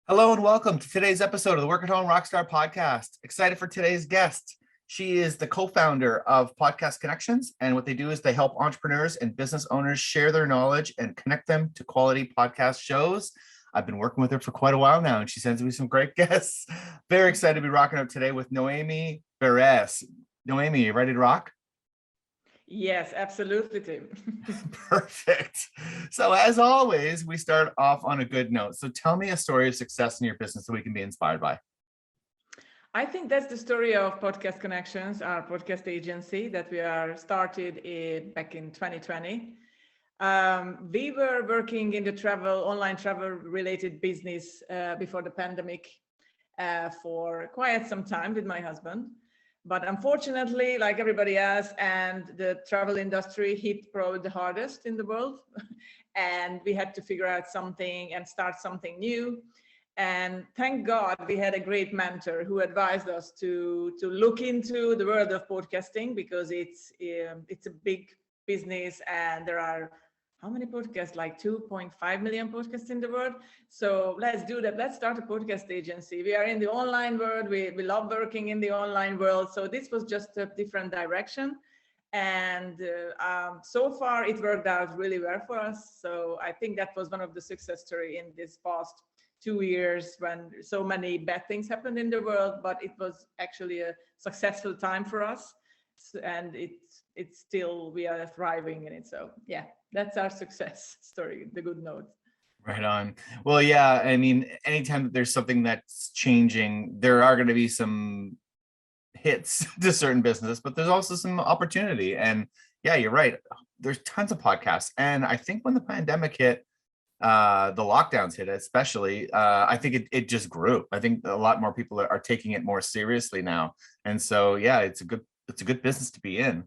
Hello and welcome to today's episode of the Work at Home Rockstar podcast. Excited for today's guest. She is the co-founder of Podcast Connections, and what they do is they help entrepreneurs and business owners share their knowledge and connect them to quality podcast shows. I've been working with her for quite a while now, and she sends me some great guests. Very excited to be rocking out today with Noemi Beres. Noemi, you ready to rock? Yes, absolutely, Tim. Perfect. So as always, we start off on a good note. So tell me a story of success in your business that we can be inspired by. I think that's the story of Podcast Connections, our podcast agency that we are started back in 2020. We were working in the online travel related business before the pandemic for quite some time with my husband. But unfortunately, like everybody else, and the travel industry hit probably the hardest in the world. And we had to figure out something and start something new. And thank God we had a great mentor who advised us to look into the world of podcasting, because it's a big business and there are how many podcasts? Like 2.5 million podcasts in the world. So let's do that. Let's start a podcast agency. We are in the online world. We love working in the online world. So this was just a different direction. And so far it worked out really well for us. So I think that was one of the success stories in this past 2 years when so many bad things happened in the world, but it was actually a successful time for us. And it's still, we are thriving in it. So yeah, that's our success story, the good note. Right on. Well, yeah, I mean, anytime that there's something that's changing, there are going to be some hits to certain businesses, but there's also some opportunity. And yeah, you're right. There's tons of podcasts. And I think when the pandemic hit, the lockdowns hit, especially, I think it just grew. I think a lot more people are taking it more seriously now. And so, yeah, it's a good business to be in.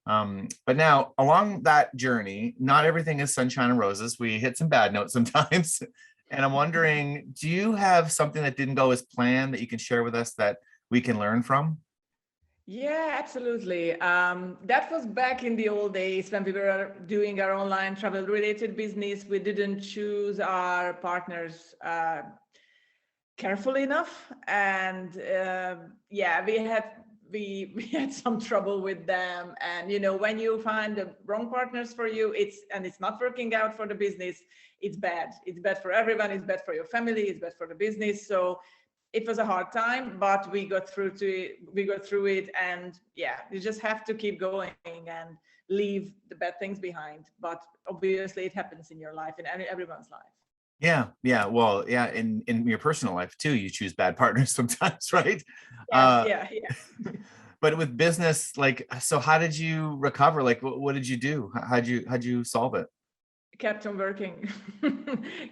But now along that journey, not everything is sunshine and roses. We hit some bad notes sometimes. And I'm wondering, do you have something that didn't go as planned that you can share with us that we can learn from? Yeah, absolutely. That was back in the old days when we were doing our online travel related business. We didn't choose our partners carefully enough. And yeah, we had some trouble with them. And when you find the wrong partners for you, it's not working out for the business, it's bad. It's bad for everyone. It's bad for your family. It's bad for the business. So it was a hard time, but we got through it. And yeah, you just have to keep going and leave the bad things behind. But obviously it happens in your life, in everyone's life. Yeah. Well, yeah, in your personal life too, you choose bad partners sometimes, right? Yes, yeah. But with business, like, so how did you recover? Like, what did you do? How'd you solve it? Kept on working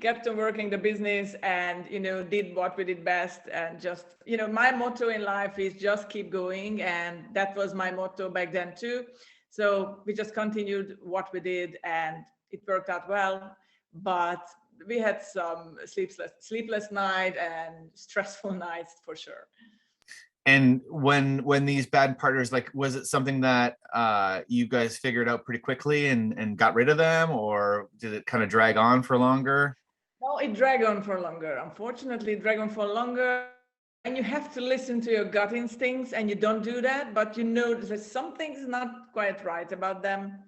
kept on working the business, and did what we did best. And just my motto in life is just keep going, and that was my motto back then too. So we just continued what we did, and it worked out well. But we had some sleepless night and stressful nights for sure. And when these bad partners, like, was it something that you guys figured out pretty quickly and got rid of them, or did it kind of drag on for longer? No, it dragged on for longer. Unfortunately, it dragged on for longer. And you have to listen to your gut instincts, and you don't do that, but that something's not quite right about them.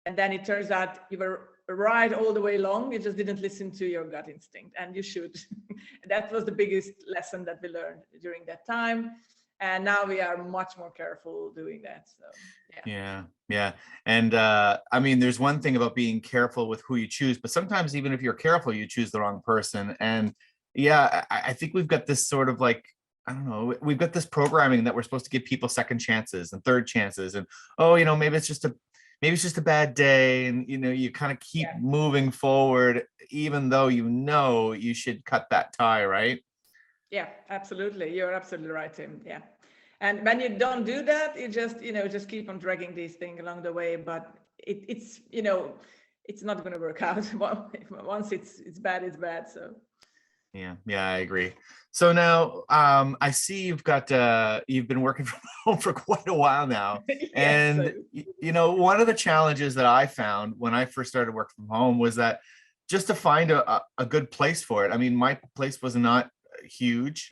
And then it turns out you were right all the way along. You just didn't listen to your gut instinct, and you should. That was the biggest lesson that we learned during that time. And now we are much more careful doing that. So Yeah. And I mean, there's one thing about being careful with who you choose, but sometimes even if you're careful, you choose the wrong person. And yeah, I think we've got this sort of, like, I don't know, we've got this programming that we're supposed to give people second chances and third chances. And maybe it's just a bad day, and you kind of keep moving forward, even though you should cut that tie, right? Yeah, absolutely. You're absolutely right, Tim. Yeah. And when you don't do that, you just keep on dragging these things along the way. But it's not going to work out. Once it's bad, it's bad. So Yeah, I agree. So now, I see you've been working from home for quite a while now. yes. And one of the challenges that I found when I first started working from home was that just to find a good place for it. I mean, my place was not huge.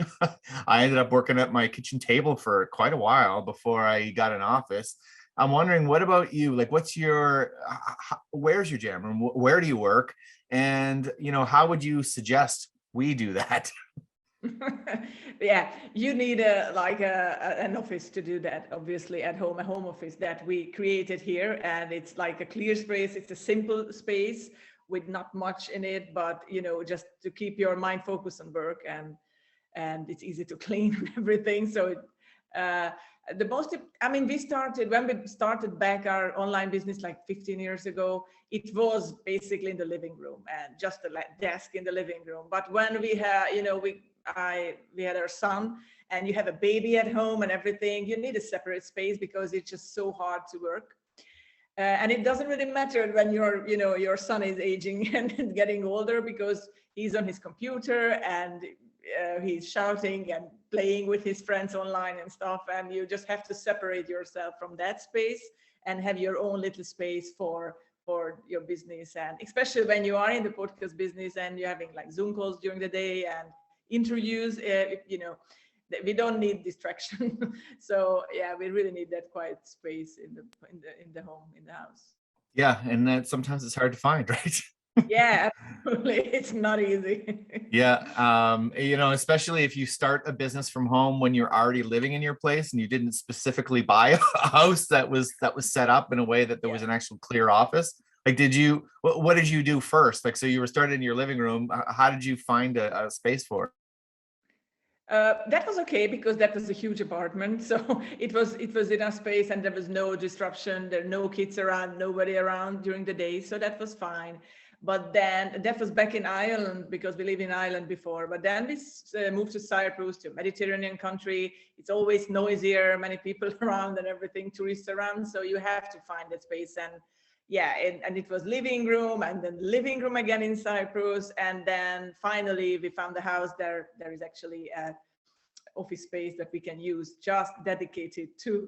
I ended up working at my kitchen table for quite a while before I got an office. I'm wondering, what about you? Like, what's your, where's your jam room? Where do you work? And, how would you suggest we do that? Yeah, you need an office to do that, obviously at home, a home office that we created here. And it's like a clear space. It's a simple space with not much in it, but just to keep your mind focused on work, and it's easy to clean and everything. So the most, I mean, when we started back our online business like 15 years ago, it was basically in the living room and just a desk in the living room. But when we had, we had our son, and you have a baby at home and everything, you need a separate space because it's just so hard to work. And it doesn't really matter when your son is aging and getting older, because he's on his computer and he's shouting and playing with his friends online and stuff, and you just have to separate yourself from that space and have your own little space for your business. And especially when you are in the podcast business and you're having like Zoom calls during the day and interviews, we don't need distraction. So yeah, we really need that quiet space in the home, in the house. Yeah, and that sometimes it's hard to find, right? Yeah, absolutely. It's not easy. Yeah, especially if you start a business from home when you're already living in your place and you didn't specifically buy a house that was set up in a way that there was an actual clear office. Like, what did you do first? Like, so you were started in your living room. How did you find a space for it? That was okay because that was a huge apartment, so it was enough space, and there was no disruption. There are no kids around, nobody around during the day, so that was fine. But then that was back in Ireland, because we lived in Ireland before. But then we moved to Cyprus, to a Mediterranean country. It's always noisier, many people around and everything, tourists around. So you have to find that space. And yeah, and it was living room, and then living room again in Cyprus. And then finally we found a house there. There is actually a office space that we can use just dedicated to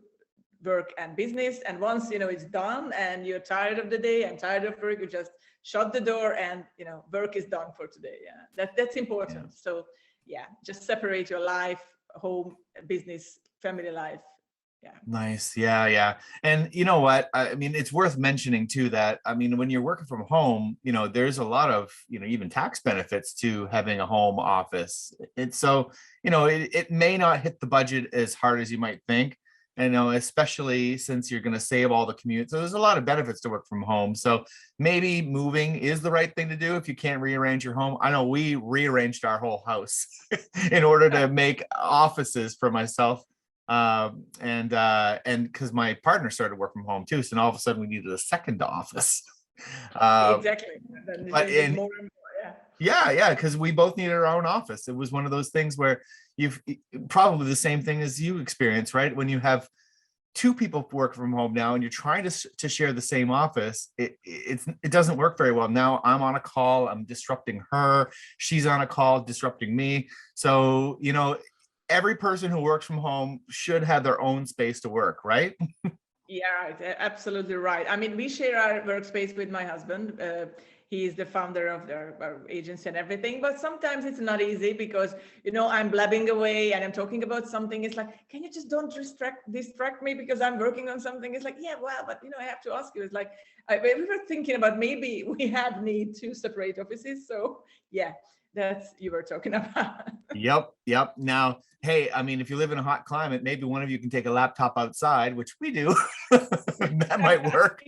work and business. And once it's done and you're tired of the day and tired of work, you just shut the door and work is done for today. Yeah, that's important. Yeah. So yeah, just separate your life, home, business, family life. Yeah. Nice. Yeah. And you know what? I mean, it's worth mentioning too that, I mean, when you're working from home, there's a lot of, even tax benefits to having a home office. It's so, it may not hit the budget as hard as you might think. And especially since you're going to save all the commute. So there's a lot of benefits to work from home. So maybe moving is the right thing to do if you can't rearrange your home. I know we rearranged our whole house in order to make offices for myself. And because my partner started work from home too. So now all of a sudden we needed a second office. Exactly. But more and more, yeah, because we both needed our own office. It was one of those things where you've probably the same thing as you experience, right? When you have two people work from home now and you're trying to share the same office, it doesn't work very well. Now I'm on a call, I'm disrupting her, she's on a call disrupting me. So every person who works from home should have their own space to work, right? Yeah, absolutely right. I mean, we share our workspace with my husband. He is the founder of our agency and everything, but sometimes it's not easy because, I'm blabbing away and I'm talking about something. It's like, can you just don't distract me because I'm working on something? It's like, yeah, well, but, I have to ask you. It's like, we were thinking about maybe we need two separate offices. So yeah, that's you were talking about. Yep. Now, hey, I mean, if you live in a hot climate, maybe one of you can take a laptop outside, which we do. That might work.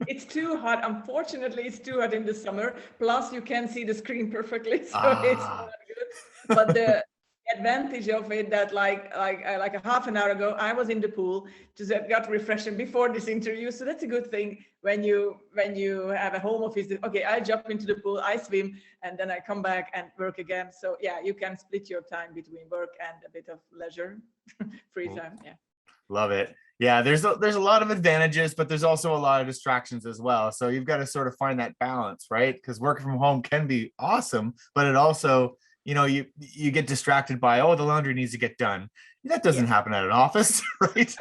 It's too hot. Unfortunately, it's too hot in the summer. Plus, you can see the screen perfectly, so it's not good. But the advantage of it that like a half an hour ago, I was in the pool, just got refreshing before this interview. So that's a good thing when you have a home office. Okay, I jump into the pool, I swim, and then I come back and work again. So yeah, you can split your time between work and a bit of leisure, free time. Yeah. Love it. Yeah, there's a lot of advantages, but there's also a lot of distractions as well. So you've got to sort of find that balance, right? Because working from home can be awesome, but it also, you get distracted by, oh, the laundry needs to get done. That doesn't happen at an office, right?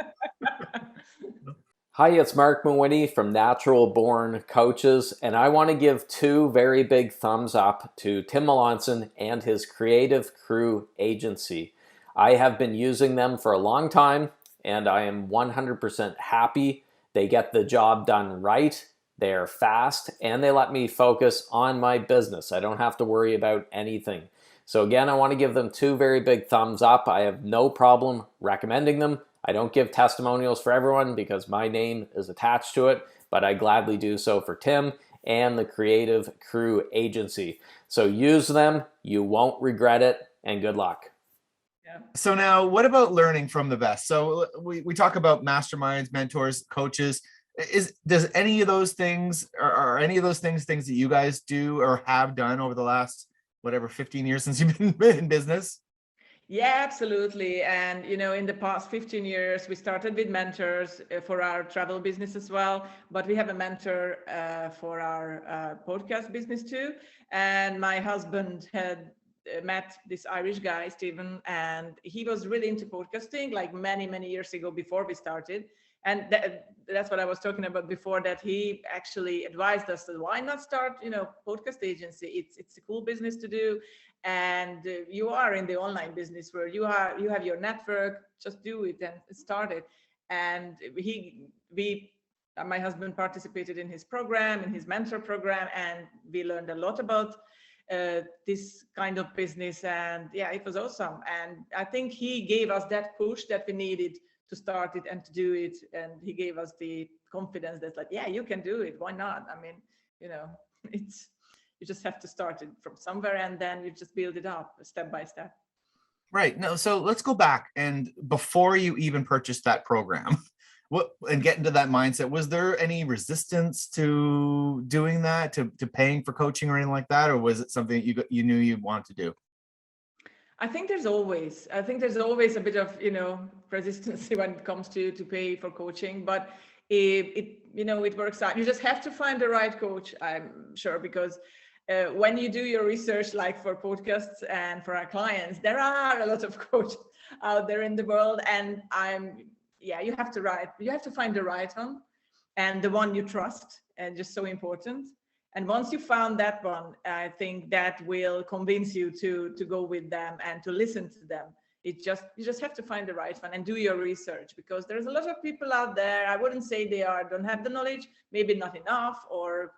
Hi, it's Marc Mawhinney from Natural Born Coaches, and I want to give two very big thumbs up to Tim Melanson and his Creative Crew agency. I have been using them for a long time, and I am 100% happy. They get the job done right, they're fast, and they let me focus on my business. I don't have to worry about anything. So again, I want to give them two very big thumbs up. I have no problem recommending them. I don't give testimonials for everyone because my name is attached to it, but I gladly do so for Tim and the Creative Crew agency. So use them, you won't regret it, and good luck. So now what about learning from the best? So we talk about masterminds, mentors, coaches. Does any of those things, are any of those things that you guys do or have done over the last, whatever, 15 years since you've been in business? Yeah, absolutely. And, in the past 15 years, we started with mentors for our travel business as well, but we have a mentor for our podcast business too. And my husband had met this Irish guy, Stephen, and he was really into podcasting like many, many years ago before we started. And that's what I was talking about before, that he actually advised us that why not start, podcast agency? It's a cool business to do. And you are in the online business where you have your network, just do it and start it. And my husband participated in his program, in his mentor program, and we learned a lot about this kind of business. And yeah, it was awesome. And I think he gave us that push that we needed to start it and to do it. And he gave us the confidence that's like, yeah, you can do it, why not? I mean, it's, you just have to start it from somewhere, and then you just build it up step by step. Right. No, so let's go back. And before you even purchased that program, and get into that mindset, was there any resistance to doing that, to paying for coaching or anything like that? Or was it something you knew you wanted to do? I think there's always a bit of, resistance when it comes to pay for coaching, but it works out. You just have to find the right coach, I'm sure, because when you do your research, like for podcasts and for our clients, there are a lot of coaches out there in the world, and you have to find the right one, and the one you trust, and just so important. And once you found that one, I think that will convince you to go with them and to listen to them. You just have to find the right one and do your research, because there's a lot of people out there. I wouldn't say don't have the knowledge, maybe not enough, or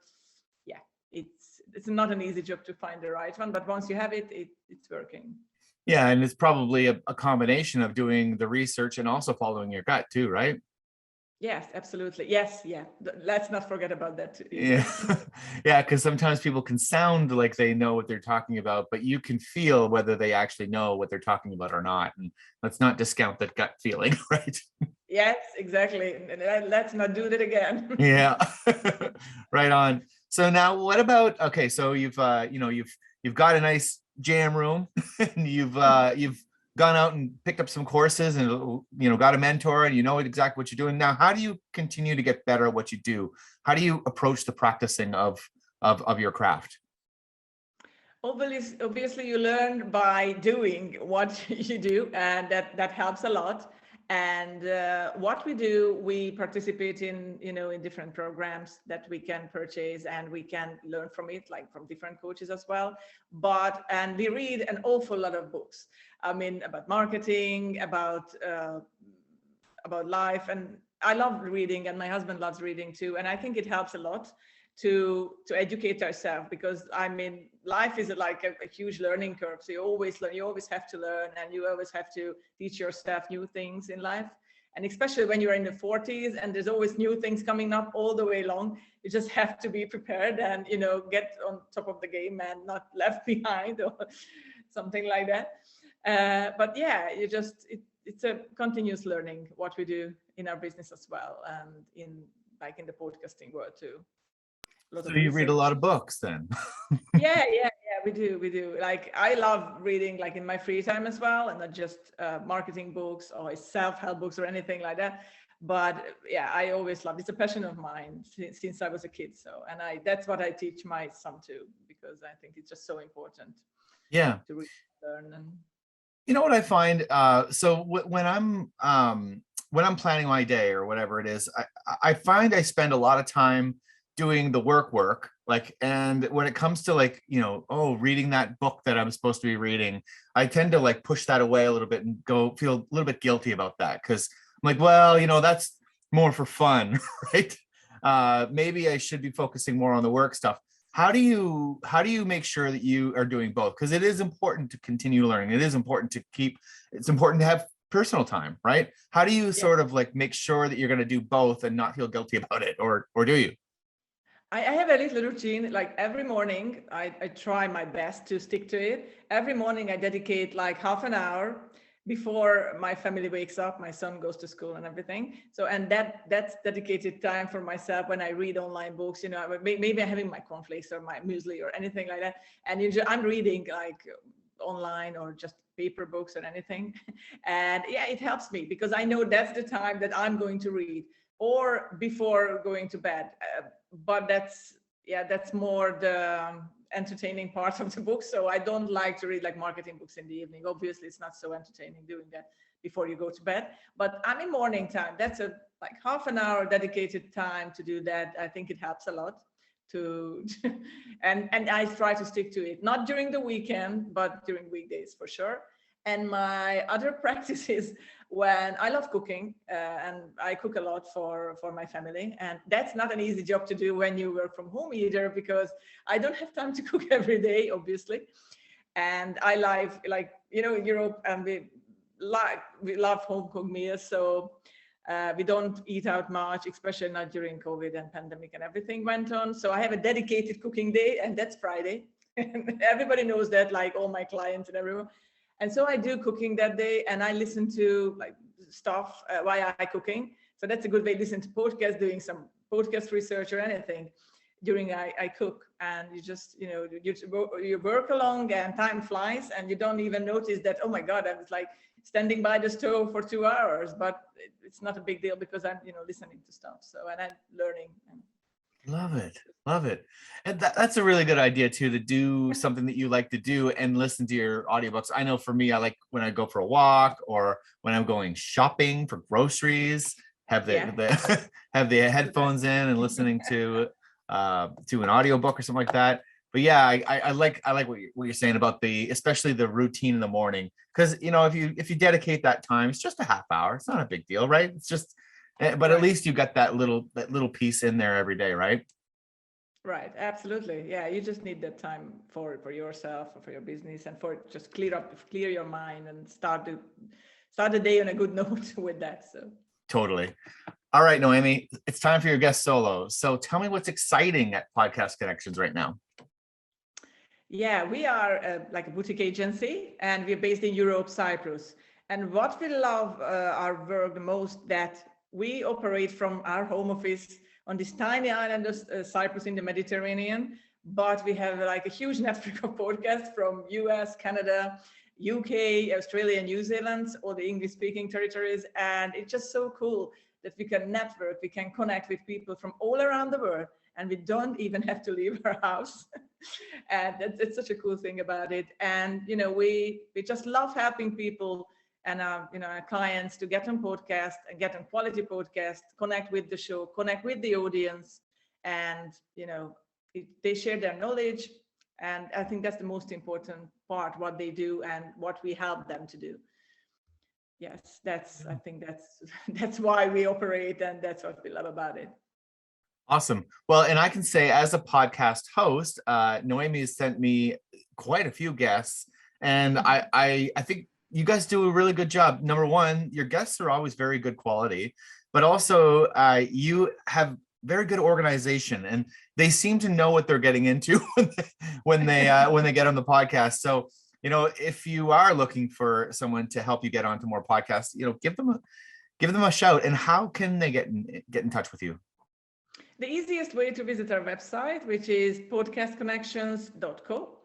it's not an easy job to find the right one. But once you have it, it's working. Yeah, and it's probably a combination of doing the research and also following your gut too, right? Yes, absolutely. Yes, yeah. Let's not forget about that too. Yeah. Yeah, because sometimes people can sound like they know what they're talking about, but you can feel whether they actually know what they're talking about or not. And let's not discount that gut feeling, right? Yes, exactly. Let's not do that again. Yeah. Right on. So now what about, okay, so you've you've got a nice jam room and you've gone out and picked up some courses and got a mentor, and you know exactly what you're doing. Now, how do you continue to get better at what you do? How do you approach the practicing of your craft? Obviously, you learn by doing what you do, and that helps a lot. And what we do, we participate in different programs that we can purchase, and we can learn from it, like from different coaches as well. And we read an awful lot of books. I mean, about marketing, about life, and I love reading, and my husband loves reading too. And I think it helps a lot to educate ourselves, because I mean, life is like a huge learning curve. So you always learn, you always have to learn, and you always have to teach yourself new things in life. And especially when you're in the 40s and there's always new things coming up all the way along, you just have to be prepared and get on top of the game and not left behind or something like that. But yeah, it's a continuous learning what we do in our business as well, and in the podcasting world too. So you read a lot of books then? Yeah, we do. Like, I love reading, like, in my free time as well, and not just marketing books or self-help books or anything like that. But yeah, I always loved, it's a passion of mine since I was a kid. So, and that's what I teach my son too, because I think it's just so important. Yeah. To read, learn, and you know what I find? So when I'm when I'm planning my day or whatever it is, I find I spend a lot of time doing the work, like, and when it comes to like, reading that book that I'm supposed to be reading, I tend to like push that away a little bit and go feel a little bit guilty about that. Cause I'm like, well, that's more for fun, right? Maybe I should be focusing more on the work stuff. How do you make sure that you are doing both? Because it is important to continue learning. It's important to have personal time, right? How do you sort of like make sure that you're going to do both and not feel guilty about it, or do you? I have a little routine, like every morning, I try my best to stick to it. Every morning I dedicate like half an hour before my family wakes up, my son goes to school and everything. So, and that's dedicated time for myself when I read online books, maybe I'm having my cornflakes or my muesli or anything like that. And I'm reading like online or just paper books or anything. And yeah, it helps me because I know that's the time that I'm going to read, or before going to bed. But that's more the entertaining part of the book. So I don't like to read like marketing books in the evening. Obviously, it's not so entertaining doing that before you go to bed. But I'm in morning time. That's a like half an hour dedicated time to do that. I think it helps a lot to and I try to stick to it, not during the weekend, but during weekdays for sure. And my other practice is when I love cooking, and I cook a lot for my family. And that's not an easy job to do when you work from home either, because I don't have time to cook every day, obviously. And I like Europe, and we love home cooked meals. So we don't eat out much, especially not during COVID and pandemic and everything went on. So I have a dedicated cooking day, and that's Friday. And everybody knows that, like all my clients and everyone. And so I do cooking that day, and I listen to like stuff while I cooking. So that's a good way to listen to podcasts, doing some podcast research or anything during I cook. And you just, you work along and time flies, and you don't even notice that, oh my God, I was like standing by the stove for 2 hours, but it's not a big deal because I'm, listening to stuff. So, and I'm learning. Love it. And that's a really good idea too, to do something that you like to do and listen to your audiobooks. I know for me, I like when I go for a walk or when I'm going shopping for groceries, have the have the headphones in and listening to an audiobook or something like that. But yeah, I like what you're saying about especially the routine in the morning, because if you dedicate that time, it's just a half hour. It's not a big deal, right? It's just, but at least you got that little piece in there every day, right? Right, absolutely. Yeah, you just need that time for yourself, or for your business, and for just clear your mind and start the day on a good note with that. So totally. All right, Noémi, it's time for your guest solo. So tell me what's exciting at Podcast Connections right now. Yeah, we are like a boutique agency, and we're based in Europe, Cyprus. And what we love our work the most, that we operate from our home office on this tiny island of Cyprus in the Mediterranean, but we have like a huge network of podcasts from US, Canada, UK, Australia, New Zealand, all the English-speaking territories. And it's just so cool that we can network, we can connect with people from all around the world, and we don't even have to leave our house. And it's such a cool thing about it. And, we just love helping people and our clients to get on podcast and get on quality podcast, connect with the show, connect with the audience, and they share their knowledge. And I think that's the most important part, what they do and what we help them to do. Yes, I think that's why we operate, and that's what we love about it. Awesome. Well, and I can say as a podcast host, Noémi has sent me quite a few guests, and I think you guys do a really good job. Number one, your guests are always very good quality, but also you have very good organization, and they seem to know what they're getting into when they get on the podcast. So, if you are looking for someone to help you get onto more podcasts, give them a shout. And how can they get in touch with you? The easiest way to visit our website, which is podcastconnections.co.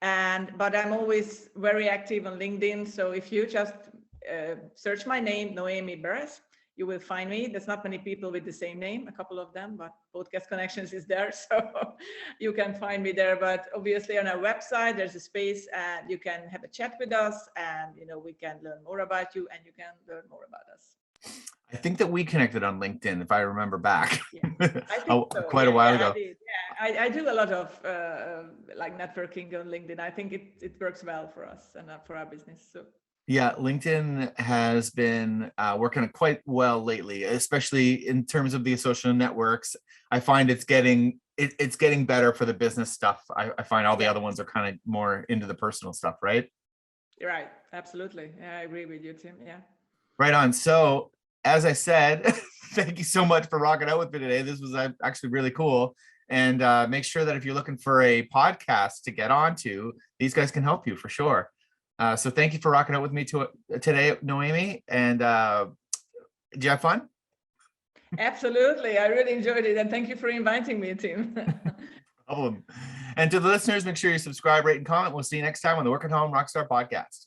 But I'm always very active on LinkedIn. So if you just search my name, Noemi Beres, you will find me. There's not many people with the same name, a couple of them, but Podcast Connections is there. So you can find me there. But obviously on our website, there's a space, and you can have a chat with us, and we can learn more about you, and you can learn more about us. I think that we connected on LinkedIn, if I remember back. Yeah, I think so. Quite a while ago. I did. Yeah, I do a lot of like networking on LinkedIn. I think it works well for us and for our business. So Yeah, LinkedIn has been working quite well lately, especially in terms of the social networks. I find it's getting better for the business stuff. I find all the other ones are kind of more into the personal stuff, right? you're right. Absolutely. Yeah, I agree with you, Tim. Yeah. Right on. So, as I said, thank you so much for rocking out with me today. This was actually really cool. And make sure that if you're looking for a podcast to get onto, these guys can help you for sure. So thank you for rocking out with me today, Noémi. And did you have fun? Absolutely. I really enjoyed it. And thank you for inviting me, Tim. No problem. And to the listeners, make sure you subscribe, rate, and comment. We'll see you next time on the Work at Home Rockstar Podcast.